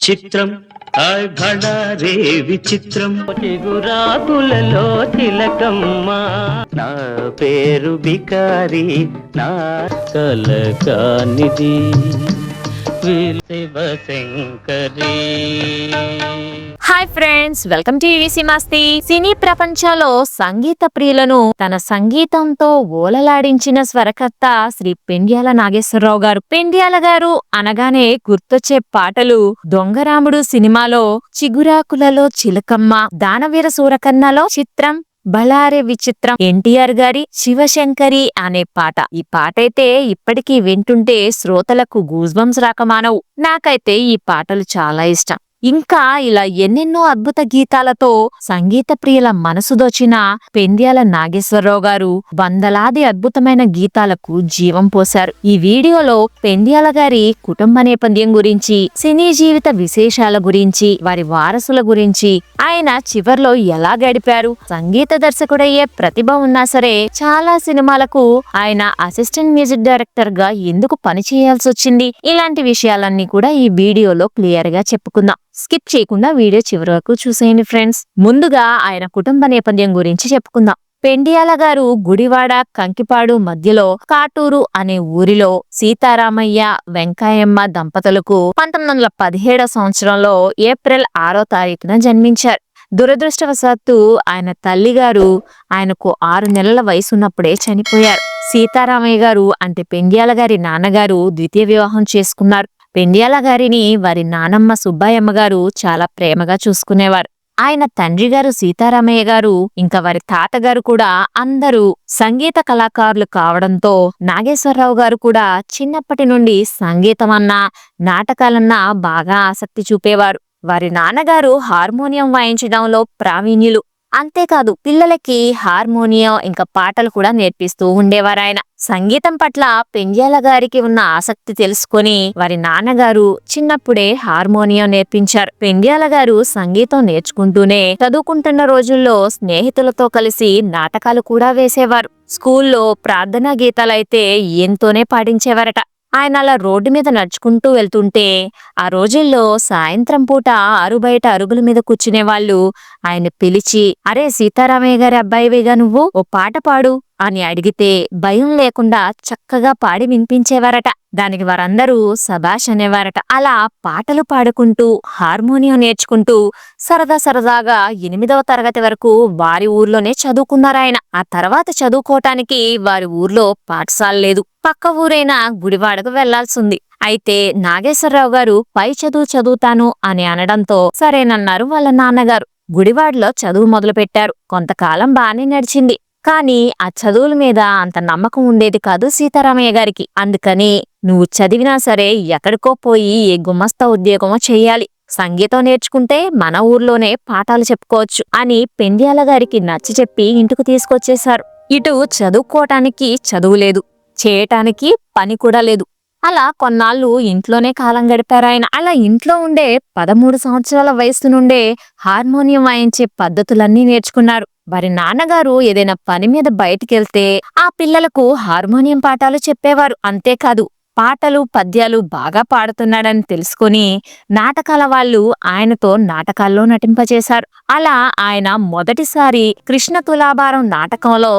చిత్రం ఘడారే విచిత్రం చిగురాకులలో తిలకమ్మ నా పేరు బికారి నా కలకానిది Shivashankari. Hi friends, welcome to EVC Masti. సినీ ప్రపంచంలో సంగీత ప్రియులను తన సంగీతంతో ఓలలాడించిన స్వరకర్త శ్రీ పెండ్యాల నాగేశ్వరరావు గారు. పెండ్యాల గారు అనగానే గుర్తొచ్చే పాటలు దొంగరాముడు సినిమాలో చిగురాకులలో చిలకమ్మ, దానవీర సూరకర్ణలో చిత్రం, బళారే విచిత్రం, ఎన్టీఆర్ గారి శివశంకరి అనే పాట. ఈ పాటైతే ఇప్పటికీ వింటుంటే శ్రోతలకు గూజ్బంప్స్ రాకమానవు. నాకైతే ఈ పాటలు చాలా ఇష్టం. ఇంకా ఇలా ఎన్నెన్నో అద్భుత గీతాలతో సంగీత ప్రియుల మనసు దోచిన పెండ్యాల నాగేశ్వరరావు గారు వందలాది అద్భుతమైన గీతాలకు జీవం పోశారు. ఈ వీడియోలో పెండ్యాల గారి కుటుంబ నేపథ్యం గురించి, సినీ జీవిత విశేషాల గురించి, వారి వారసుల గురించి, ఆయన చివర్లో ఎలా గడిపారు, సంగీత దర్శకుడయ్యే ప్రతిభ ఉన్నా సరే చాలా సినిమాలకు ఆయన అసిస్టెంట్ మ్యూజిక్ డైరెక్టర్ గా ఎందుకు పనిచేయాల్సి వచ్చింది, ఇలాంటి విషయాలన్నీ కూడా ఈ వీడియోలో క్లియర్ గా చెప్పుకుందాం. స్కిప్ చేయకుండా వీడియో చివరి వరకు చూసేయండి ఫ్రెండ్స్. ముందుగా ఆయన కుటుంబ నేపథ్యం గురించి చెప్పుకుందాం. పెండ్యాల గారు గుడివాడ, కంకిపాడు మధ్యలో కాటూరు అనే ఊరిలో సీతారామయ్య, వెంకాయమ్మ దంపతులకు 1917 సంవత్సరంలో ఏప్రిల్ 6వ తారీఖున జన్మించారు. దురదృష్టవశాత్తు ఆయన తల్లిగారు ఆయనకు 6 నెలల వయసున్నప్పుడే చనిపోయారు. సీతారామయ్య గారు అంటే పెండ్యాల గారి నాన్నగారు ద్వితీయ వివాహం చేసుకున్నారు. పెండ్యాల గారిని వారి నానమ్మ సుబ్బాయమ్మ గారు చాలా ప్రేమగా చూసుకునేవారు. ఆయన తండ్రి గారు సీతారామయ్య గారు ఇంకా వారి తాతగారు కూడా అందరూ సంగీత కళాకారులు కావడంతో నాగేశ్వరరావు గారు కూడా చిన్నప్పటి నుండి సంగీతమన్నా నాటకాలన్నా బాగా ఆసక్తి చూపేవారు. వారి నాన్నగారు హార్మోనియం వాయించడంలో ప్రావీణ్యులు. అంతేకాదు పిల్లలకి హార్మోనియం ఇంకా పాటలు కూడా నేర్పిస్తూ ఉండేవారు. ఆయన సంగీతం పట్ల పెండ్యాల గారికి ఉన్న ఆసక్తి తెలుసుకొని వారి నాన్నగారు చిన్నప్పుడే హార్మోనియం నేర్పించారు. పెండ్యాల గారు సంగీతం నేర్చుకుంటూనే చదువుకుంటున్న రోజుల్లో స్నేహితులతో కలిసి నాటకాలు కూడా వేసేవారు. స్కూల్లో ప్రార్థనా గీతాలైతే ఎంతోనే పాడించేవారట. ఆయన అలా రోడ్డు మీద నడుచుకుంటూ వెళ్తుంటే ఆ రోజుల్లో సాయంత్రం పూట ఆరుబయట అరుగుల మీద కూర్చునే వాళ్ళు ఆయన పిలిచి, అరే సీతారామయ్య గారి అబ్బాయివేగా నువ్వు, ఓ పాట పాడు అని అడిగితే భయం లేకుండా చక్కగా పాడి వినిపించేవారట. దానికి వారందరూ సబాష్ అనేవారట. అలా పాటలు పాడుకుంటూ హార్మోనియం నేర్చుకుంటూ సరదాగా 8వ తరగతి వరకు వారి ఊర్లోనే చదువుకున్నారు ఆయన. ఆ తర్వాత చదువుకోవటానికి వారి ఊర్లో పాఠశాల లేదు. పక్క ఊరైన గుడివాడకు వెళ్లాల్సింది. అయితే నాగేశ్వరరావు గారు పై చదువుతాను అని అనడంతో సరేనన్నారు వాళ్ళ నాన్నగారు. గుడివాడలో చదువు మొదలుపెట్టారు. కొంతకాలం బానే నడిచింది. కానీ ఆ చదువుల మీద అంత నమ్మకం ఉండేది కాదు సీతారామయ్య గారికి. అందుకని నువ్వు చదివినా సరే ఎక్కడికో పోయి ఏ గుమస్తా ఉద్యోగమో చెయ్యాలి, సంగీతం నేర్చుకుంటే మన ఊర్లోనే పాఠాలు చెప్పుకోవచ్చు అని పెండ్యాల గారికి నచ్చ చెప్పి ఇంటికి తీసుకొచ్చేశారు. ఇటు చదువుకోవటానికి చదువు లేదు, చేయటానికి పని కూడా లేదు. అలా కొన్నాళ్ళు ఇంట్లోనే కాలం గడిపారాయన. అలా ఇంట్లో ఉండే 13 సంవత్సరాల వయసు నుండే హార్మోనియం వాయించే పద్ధతులన్నీ నేర్చుకున్నారు. వారి నాన్నగారు ఏదైనా పని మీద బయటికెళ్తే ఆ పిల్లలకు హార్మోనియం పాఠాలు చెప్పేవారు. అంతేకాదు పాటలు పద్యాలు బాగా పాడుతున్నాడని తెలుసుకుని నాటకాల వాళ్ళు ఆయనతో నాటకాల్లో నటింపచేశారు. అలా ఆయన మొదటిసారి కృష్ణ తులాభారం నాటకంలో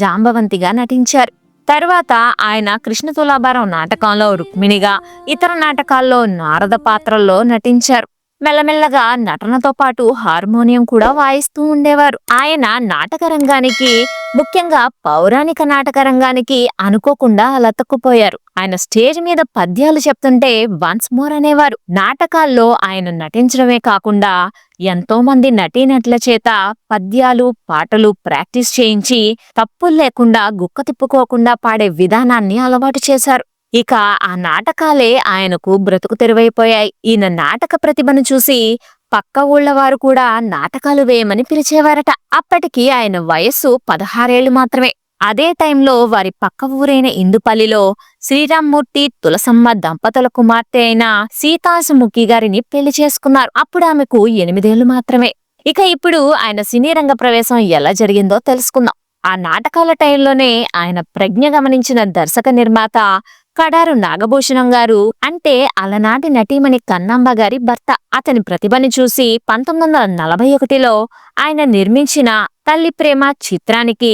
జాంబవంతిగా నటించారు. తర్వాత ఆయన కృష్ణ తులాభారం నాటకంలో రుక్మిణిగా, ఇతర నాటకాల్లో నారద పాత్రల్లో నటించారు. మెల్లమెల్లగా నటనతో పాటు హార్మోనియం కూడా వాయిస్తూ ఉండేవారు. ఆయన నాటక రంగానికి, ముఖ్యంగా పౌరాణిక నాటక రంగానికి అనుకోకుండా అలతక్కుపోయారు. ఆయన స్టేజ్ మీద పద్యాలు చెప్తుంటే వన్స్ మోర్ అనేవారు. నాటకాల్లో ఆయన నటించడమే కాకుండా ఎంతో మంది నటీనటుల చేత పద్యాలు పాటలు ప్రాక్టీస్ చేయించి తప్పులు లేకుండా గుక్క తిప్పుకోకుండా పాడే విధానాన్ని అలవాటు చేశారు. ఇక ఆ నాటకాలే ఆయనకు బ్రతుకు తెరువైపోయాయి. ఈయన నాటక ప్రతిభను చూసి పక్క ఊళ్లవారు కూడా నాటకాలు వేయమని పిలిచేవారట. అప్పటికి ఆయన వయస్సు 16 ఏళ్లు మాత్రమే. అదే టైంలో వారి పక్క ఊరైన ఇందుపల్లిలో శ్రీరామ్మూర్తి తులసమ్మ దంపతుల కుమార్తె అయిన సీతాసుముఖి గారిని పెళ్లి చేసుకున్నారు. అప్పుడు ఆమెకు 8 ఏళ్లు మాత్రమే. ఇక ఇప్పుడు ఆయన సినీ రంగ ప్రవేశం ఎలా జరిగిందో తెలుసుకుందాం. ఆ నాటకాల టైంలోనే ఆయన ప్రజ్ఞ గమనించిన దర్శక నిర్మాత కడారు నాగభూషణం గారు అంటే అలనాటి నటీమణి కన్నాంబ గారి భర్త. అతని ప్రతిభని చూసి 1941లో ఆయన నిర్మించిన తల్లి ప్రేమ చిత్రానికి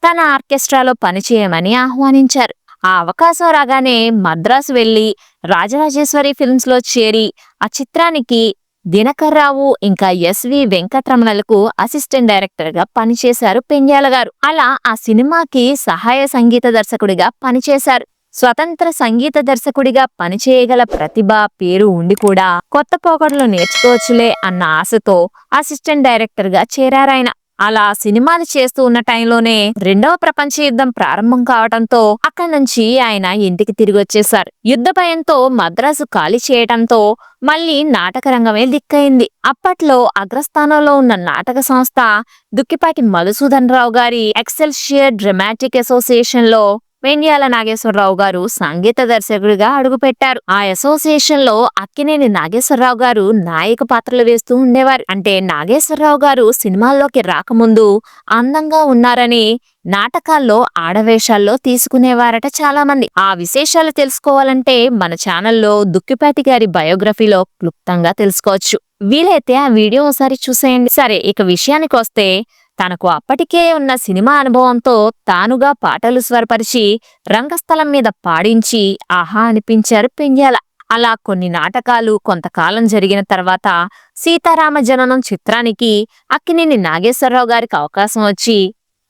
తన ఆర్కెస్ట్రాలో పనిచేయమని ఆహ్వానించారు. ఆ అవకాశం రాగానే మద్రాసు వెళ్లి రాజరాజేశ్వరి ఫిల్మ్స్ లో చేరి ఆ చిత్రానికి దినకర్రావు ఇంకా ఎస్వి వెంకటరమణలకు అసిస్టెంట్ డైరెక్టర్ గా పనిచేశారు పెండ్యాల గారు. అలా ఆ సినిమాకి సహాయ సంగీత దర్శకుడిగా పనిచేశారు. స్వతంత్ర సంగీత దర్శకుడిగా పనిచేయగల ప్రతిభ, పేరు ఉండి కూడా కొత్త పోకడలు నేర్చుకోవచ్చులే అన్న ఆశతో అసిస్టెంట్ డైరెక్టర్ గా చేరారాయన. అలా సినిమాలు చేస్తూ ఉన్న టైంలోనే రెండవ ప్రపంచ యుద్ధం ప్రారంభం కావడంతో అక్కడి నుంచి ఆయన ఇంటికి తిరిగి వచ్చేశారు. యుద్ధ భయంతో మద్రాసు ఖాళీ చేయటంతో మళ్లీ నాటక రంగమే దిక్కయింది. అప్పట్లో అగ్రస్థానంలో ఉన్న నాటక సంస్థ దుక్కిపాటి మధుసూదన్ రావు గారి ఎక్సెల్షియర్ డ్రామాటిక్ అసోసియేషన్ లో పెండ్యాల నాగేశ్వరరావు గారు సంగీత దర్శకుడిగా అడుగుపెట్టారు. ఆ అసోసియేషన్ లో అక్కినేని నాగేశ్వరరావు గారు నాయక పాత్రలు వేస్తూ ఉండేవారు. అంటే నాగేశ్వరరావు గారు సినిమాల్లోకి రాకముందు అందంగా ఉన్నారని నాటకాల్లో ఆడవేషాల్లో తీసుకునేవారట చాలా మంది. ఆ విశేషాలు తెలుసుకోవాలంటే మన ఛానల్లో దుక్కిపాటి గారి బయోగ్రఫీలో క్లుప్తంగా తెలుసుకోవచ్చు. వీలైతే ఆ వీడియో ఒకసారి చూసేయండి. సరే, ఇక విషయానికి వస్తే తనకు అప్పటికే ఉన్న సినిమా అనుభవంతో తానుగా పాటలు స్వరపరిచి రంగస్థలం మీద పాడించి ఆహా అనిపించారు పెండ్యాల. అలా కొన్ని నాటకాలు కొంతకాలం జరిగిన తర్వాత సీతారామ జననం చిత్రానికి అక్కినేని నాగేశ్వరరావు గారికి అవకాశం వచ్చి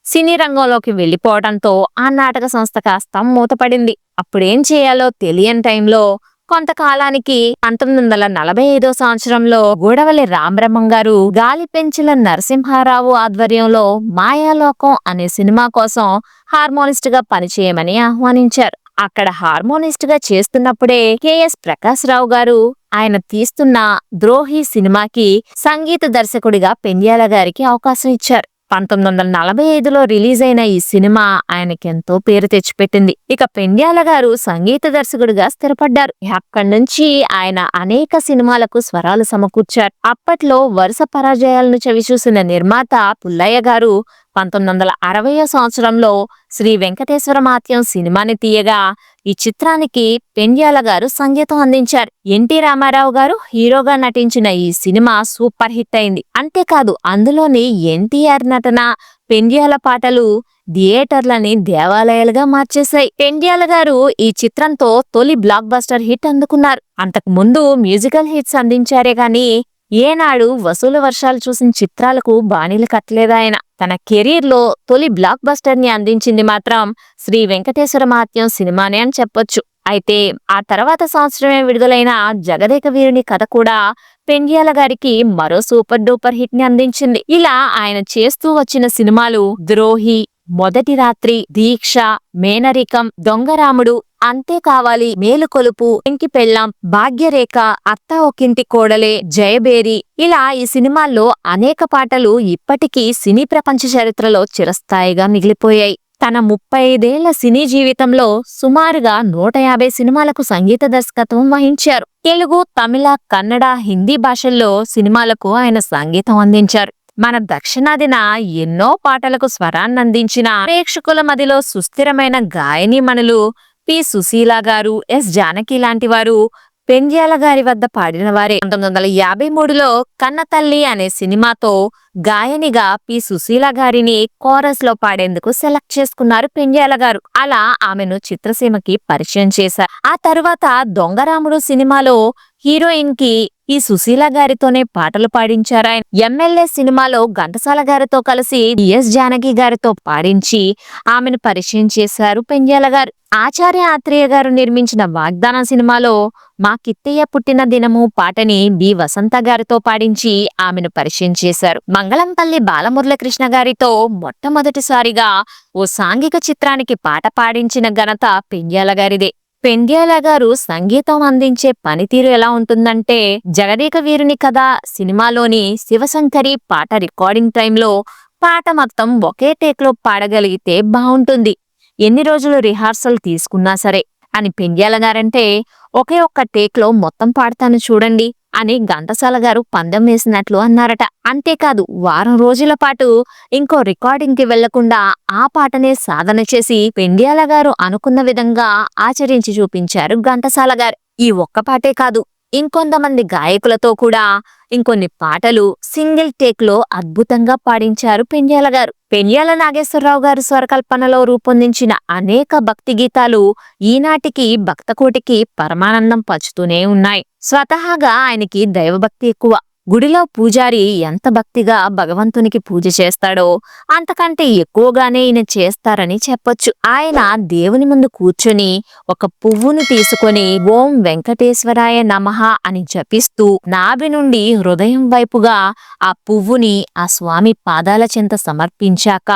సినీ రంగంలోకి వెళ్లిపోవడంతో ఆ నాటక సంస్థ కాస్త మూతపడింది. అప్పుడేం చేయాలో తెలియని టైంలో కొంతకాలానికి 1945 సంవత్సరంలో గూడవల్లి రామబ్రహ్మం గారు గాలిపెంచుల నరసింహారావు ఆధ్వర్యంలో మాయాలోకం అనే సినిమా కోసం హార్మోనిస్ట్ గా పనిచేయమని ఆహ్వానించారు. అక్కడ హార్మోనిస్ట్ గా చేస్తున్నప్పుడే కెఎస్ ప్రకాశ్ రావు గారు ఆయన తీస్తున్న ద్రోహి సినిమాకి సంగీత దర్శకుడిగా పెండ్యాల గారికి అవకాశం ఇచ్చారు. 1945లో రిలీజ్ అయిన ఈ సినిమా ఆయనకెంతో పేరు తెచ్చిపెట్టింది. ఇక పెండ్యాల గారు సంగీత దర్శకుడిగా స్థిరపడ్డారు. అక్కడి నుంచి ఆయన అనేక సినిమాలకు స్వరాలు సమకూర్చారు. అప్పట్లో వరుస పరాజయాలను చవిచూసిన నిర్మాత పుల్లయ్య గారు 1960 సంవత్సరంలో శ్రీ వెంకటేశ్వర మాత్యం సినిమాని తీయగా ఈ చిత్రానికి పెండ్యాల గారు సంగీతం అందించారు. ఎన్టీ రామారావు గారు హీరోగా నటించిన ఈ సినిమా సూపర్ హిట్ అయింది. అంతేకాదు అందులోని ఎన్టీఆర్ నటన, పెండ్యాల పాటలు థియేటర్లని దేవాలయాలుగా మార్చేశాయి. పెండ్యాల గారు ఈ చిత్రంతో తొలి బ్లాక్ బస్టర్ హిట్ అందుకున్నారు. అంతకు ముందు మ్యూజికల్ హిట్స్ అందించారే గాని ఏనాడు వసూలు వర్షాలు చూసిన చిత్రాలకు బాణీలు కట్టలేదాయన. తన కెరీర్ లో తొలి బ్లాక్ బస్టర్ ని అందించింది మాత్రం శ్రీ వెంకటేశ్వర మాత్యం సినిమానే అని చెప్పొచ్చు. అయితే ఆ తర్వాత సంవత్సరమే విడుదలైన జగదేక వీరుని కథ కూడా పెండ్యాల గారికి మరో సూపర్ డూపర్ హిట్ ని అందించింది. ఇలా ఆయన చేస్తూ వచ్చిన సినిమాలు ద్రోహి, మొదటి రాత్రి, దీక్ష, మేనరికం, దొంగరాముడు, అంతే కావాలి, మేలుకొలుపు, ఇంకి పెళ్ళాం, భాగ్యరేఖ, అత్త ఒకింటి కోడలే, జయబేరి ఇలా ఈ సినిమాల్లో అనేక పాటలు ఇప్పటికీ సినీ ప్రపంచ చరిత్రలో చిరస్థాయిగా మిగిలిపోయాయి. తన 35 ఏళ్ల సినీ జీవితంలో సుమారుగా 150 సినిమాలకు సంగీత దర్శకత్వం వహించారు. తెలుగు, తమిళ, కన్నడ, హిందీ భాషల్లో సినిమాలకు ఆయన సంగీతం అందించారు. మన దక్షిణాదిన ఎన్నో పాటలకు స్వరాన్నందించిన ప్రేక్షకుల మదిలో సుస్థిరమైన గాయనీమణులు పి సుశీల గారు, ఎస్ జానకి లాంటి వారు పెండ్యాల గారి వద్ద పాడిన వారే. 1953లో కన్నతల్లి అనే సినిమాతో గాయనిగా పి సుశీల గారిని కోరస్ లో పాడేందుకు సెలెక్ట్ చేసుకున్నారు పెండ్యాల గారు. అలా ఆమెను చిత్రసీమకి పరిచయం చేశారు. ఆ తరువాత దొంగరాముడు సినిమాలో హీరోయిన్ కి ఈ సుశీల గారితోనే పాటలు పాడించారు ఆయన. ఎమ్మెల్యే సినిమాలో ఘంటసాల గారితో కలిసి ఎస్ జానకి గారితో పాడించి ఆమెను పరిచయం చేశారు పెండ్యాల గారు. ఆచార్య ఆత్రేయ గారు నిర్మించిన వాగ్దానం సినిమాలో మా కిత్తయ్య పుట్టిన దినము పాటని బి వసంత గారితో పాడించి ఆమెను పరిచయం చేశారు. మంగళంపల్లి బాలమురళీకృష్ణ గారితో మొట్టమొదటిసారిగా ఓ సాంఘిక చిత్రానికి పాట పాడించిన ఘనత పెండ్యాల గారిదే. పెండ్యాల గారు సంగీతం అందించే పనితీరు ఎలా ఉంటుందంటే జగదేక వీరుని కథ సినిమాలోని శివశంకరి పాట రికార్డింగ్ టైంలో పాట మొత్తం ఒకే టేక్ లో పాడగలిగితే బావుంటుంది. ఎన్ని రోజులు రిహార్సల్ తీసుకున్నా సరే అని పెండ్యాల గారంటే ఒకే ఒక్క టేక్ లో మొత్తం పాడతాను చూడండి అని ఘంటసాల గారు పందెం వేసినట్లు అన్నారట. అంతేకాదు వారం రోజుల పాటు ఇంకో రికార్డింగ్ కి వెళ్లకుండా ఆ పాటనే సాధన చేసి పెండ్యాల గారు అనుకున్న విధంగా ఆచరించి చూపించారు ఘంటసాల గారు. ఈ ఒక్క పాటే కాదు, ఇంకొంతమంది గాయకులతో కూడా ఇంకొన్ని పాటలు సింగిల్ టేక్ లో అద్భుతంగా పాడించారు పెండ్యాల గారు. పెండ్యాల నాగేశ్వరరావు గారు స్వరకల్పనలో రూపొందించిన అనేక భక్తి గీతాలు ఈనాటికి భక్తకోటికి పరమానందం పంచుతూనే ఉన్నాయి. స్వతహాగా ఆయనకి దైవభక్తి ఎక్కువ. గుడిలో పూజారి ఎంత భక్తిగా భగవంతునికి పూజ చేస్తాడో అంతకంటే ఎక్కువగానే ఈయన చేస్తారని చెప్పొచ్చు. ఆయన దేవుని ముందు కూర్చొని ఒక పువ్వును తీసుకొని ఓం వెంకటేశ్వరాయ నమః అని జపిస్తూ నాభి నుండి హృదయం వైపుగా ఆ పువ్వుని ఆ స్వామి పాదాల చెంత సమర్పించాక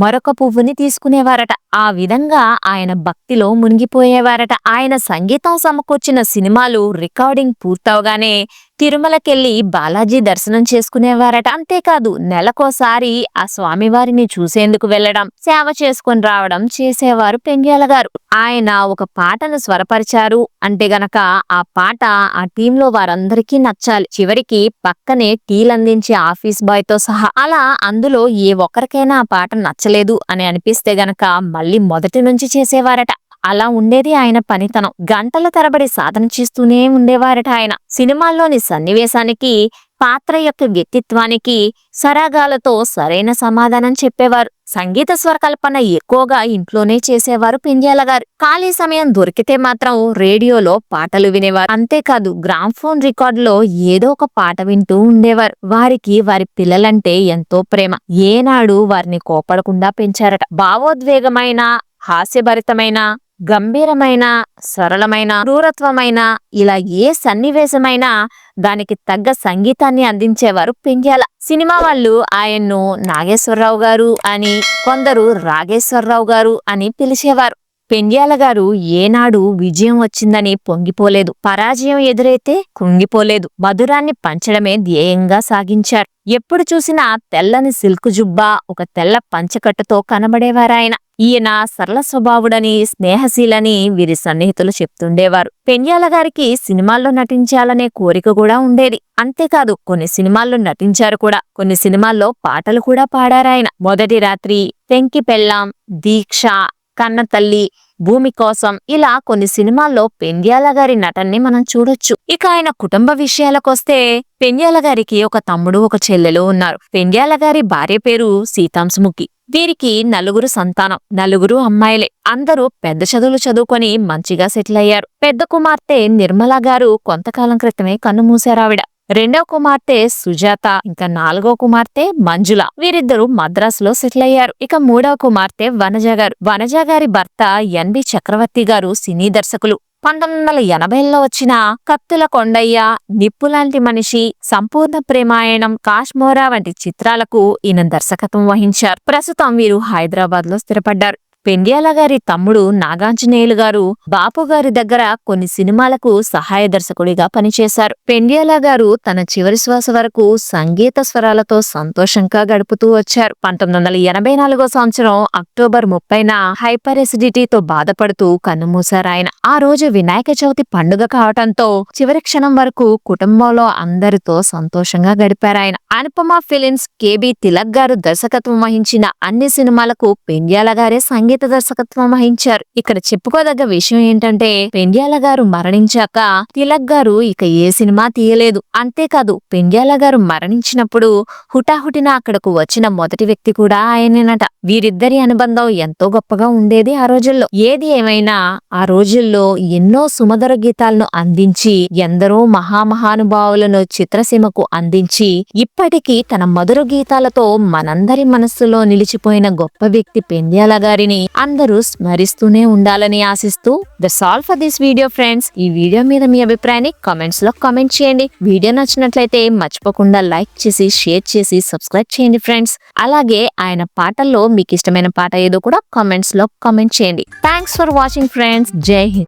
మరొక పువ్వుని తీసుకునేవారట. ఆ విధంగా ఆయన భక్తిలో మునిగిపోయేవారట. ఆయన సంగీతం సమకూర్చిన సినిమాలు రికార్డింగ్ పూర్తవగానే తిరుమలకెళ్లి బాలాజీ దర్శనం చేసుకునేవారట. అంతేకాదు నెలకోసారి ఆ స్వామివారిని చూసేందుకు వెళ్లడం, సేవ చేసుకుని రావడం చేసేవారు పెండ్యాల గారు. ఆయన ఒక పాటను స్వరపరిచారు అంటే గనక ఆ పాట ఆ టీంలో వారందరికీ నచ్చాలి. చివరికి పక్కనే టీలందించే ఆఫీస్ బాయ్ తో సహా. అలా అందులో ఏ ఒక్కరికైనా ఆ పాట నచ్చలేదు అని అనిపిస్తే గనక మళ్ళీ మొదటి నుంచి చేసేవారట. అలా ఉండేది ఆయన పనితనం. గంటల తరబడి సాధన చేస్తూనే ఉండేవారట ఆయన. సినిమాల్లోని సన్నివేశానికి, పాత్ర యొక్క వ్యక్తిత్వానికి సరాగాలతో సరైన సమాధానం చెప్పేవారు. సంగీత స్వరకల్పన ఎక్కువగా ఇంట్లోనే చేసేవారు పెండ్యాల గారు. ఖాళీ సమయం దొరికితే మాత్రం రేడియోలో పాటలు వినేవారు. అంతేకాదు గ్రామ్ఫోన్ రికార్డులో ఏదో ఒక పాట వింటూ ఉండేవారు. వారికి వారి పిల్లలంటే ఎంతో ప్రేమ. ఏనాడు వారిని కోపడకుండా పెంచారట. భావోద్వేగమైన, హాస్యభరితమైన, గంభీరమైన, సరళమైన, క్రూరత్వమైన ఇలా ఏ సన్నివేశమైనా దానికి తగ్గ సంగీతాన్ని అందించేవారు పెండ్యాల. సినిమా వాళ్ళు ఆయన్ను నాగేశ్వరరావు గారు అని, కొందరు రాగేశ్వరరావు గారు అని పిలిచేవారు. పెండ్యాల గారు ఏనాడు విజయం వచ్చిందని పొంగిపోలేదు, పరాజయం ఎదురైతే కుంగిపోలేదు. మధురాన్ని పంచడమే ధ్యేయంగా సాగించారు. ఎప్పుడు చూసినా తెల్లని సిల్కు జుబ్బా, ఒక తెల్ల పంచకట్టుతో కనబడేవారాయన. ఈయన సరళ స్వభావుడని, స్నేహశీలని వీరి సన్నిహితులు చెప్తుండేవారు. పెండ్యాల గారికి సినిమాల్లో నటించాలనే కోరిక కూడా ఉండేది. అంతేకాదు కొన్ని సినిమాల్లో నటించారు కూడా. కొన్ని సినిమాల్లో పాటలు కూడా పాడారాయన. మొదటి రాత్రి, పెంకి పెళ్ళాం, దీక్ష, కన్నతల్లి, భూమి కోసం ఇలా కొన్ని సినిమాల్లో పెండ్యాల గారి నటన్ని మనం చూడొచ్చు. ఇక ఆయన కుటుంబ విషయాలకొస్తే పెండ్యాల గారికి ఒక తమ్ముడు, ఒక చెల్లెలు ఉన్నారు. పెండ్యాల గారి భార్య పేరు సీతాంశముఖి. వీరికి 4 సంతానం, 4 అమ్మాయిలే. అందరూ పెద్ద చదువులు చదువుకొని మంచిగా సెటిల్ అయ్యారు. పెద్ద కుమార్తె నిర్మల గారు కొంతకాలం క్రితమే కన్నుమూశారావిడ. రెండవ కుమార్తె సుజాత, ఇంకా 4వ కుమార్తె మంజుల. వీరిద్దరూ మద్రాసులో సెటిల్ అయ్యారు. ఇక 3వ కుమార్తె వనజ గారు. వనజ గారి భర్త ఎన్బి చక్రవర్తి గారు సినీ దర్శకులు. 1980లో వచ్చిన కత్తుల కొండయ్య, నిప్పులాంటి మనిషి, సంపూర్ణ ప్రేమాయణం, కాశ్మోరా వంటి చిత్రాలకు ఈయన దర్శకత్వం వహించారు. ప్రస్తుతం వీరు హైదరాబాద్ లో స్థిరపడ్డారు. పెండ్యాల గారి తమ్ముడు నాగాంజనేయులు గారు బాపు గారి దగ్గర కొన్ని సినిమాలకు సహాయ దర్శకుడిగా పనిచేశారు. పెండ్యాల గారు తన చివరి శ్వాస వరకు సంగీత స్వరాలతో సంతోషంగా గడుపుతూ వచ్చారు. 1984 సంవత్సరం అక్టోబర్ 30న హైపర్ ఎసిడిటీతో బాధపడుతూ కన్నుమూశారాయన. ఆ రోజు వినాయక చవితి పండుగ కావటంతో చివరి క్షణం వరకు కుటుంబంలో అందరితో సంతోషంగా గడిపారాయన. అనుపమ ఫిలిమ్స్ కేబి తిలక్ గారు దర్శకత్వం వహించిన అన్ని సినిమాలకు పెండ్యాల గారే సంగీత దర్శకత్వం వహించారు. ఇక్కడ చెప్పుకోదగ్గ విషయం ఏంటంటే పెండ్యాల గారు మరణించాక తిలక్ గారు ఇక ఏ సినిమా తీయలేదు. అంతేకాదు పెండ్యాల గారు మరణించినప్పుడు హుటాహుటిన అక్కడకు వచ్చిన మొదటి వ్యక్తి కూడా ఆయనేనట. వీరిద్దరి అనుబంధం ఎంతో గొప్పగా ఉండేది ఆ రోజుల్లో. ఏది ఏమైనా ఆ రోజుల్లో ఎన్నో సుమధుర గీతాలను అందించి, ఎందరో మహామహానుభావులను చిత్రసీమకు అందించి, ఇప్పటికీ తన మధుర గీతాలతో మనందరి మనస్సులో నిలిచిపోయిన గొప్ప వ్యక్తి పెండ్యాల గారిని అందరూ స్మరిస్తూనే ఉండాలని ఆశిస్తూ that's all for this video friends. ఈ వీడియో మీద మీ అభిప్రాయాన్ని కామెంట్స్ లో కామెంట్ చేయండి. వీడియో నచ్చినట్లయితే మర్చిపోకుండా లైక్ చేసి, షేర్ చేసి, సబ్స్క్రైబ్ చేయండి ఫ్రెండ్స్. అలాగే ఆయన పాటల్లో మీకు ఇష్టమైన పాట ఏదో కూడా కామెంట్స్ లో కామెంట్ చేయండి. Thanks for watching friends. జై హింద్.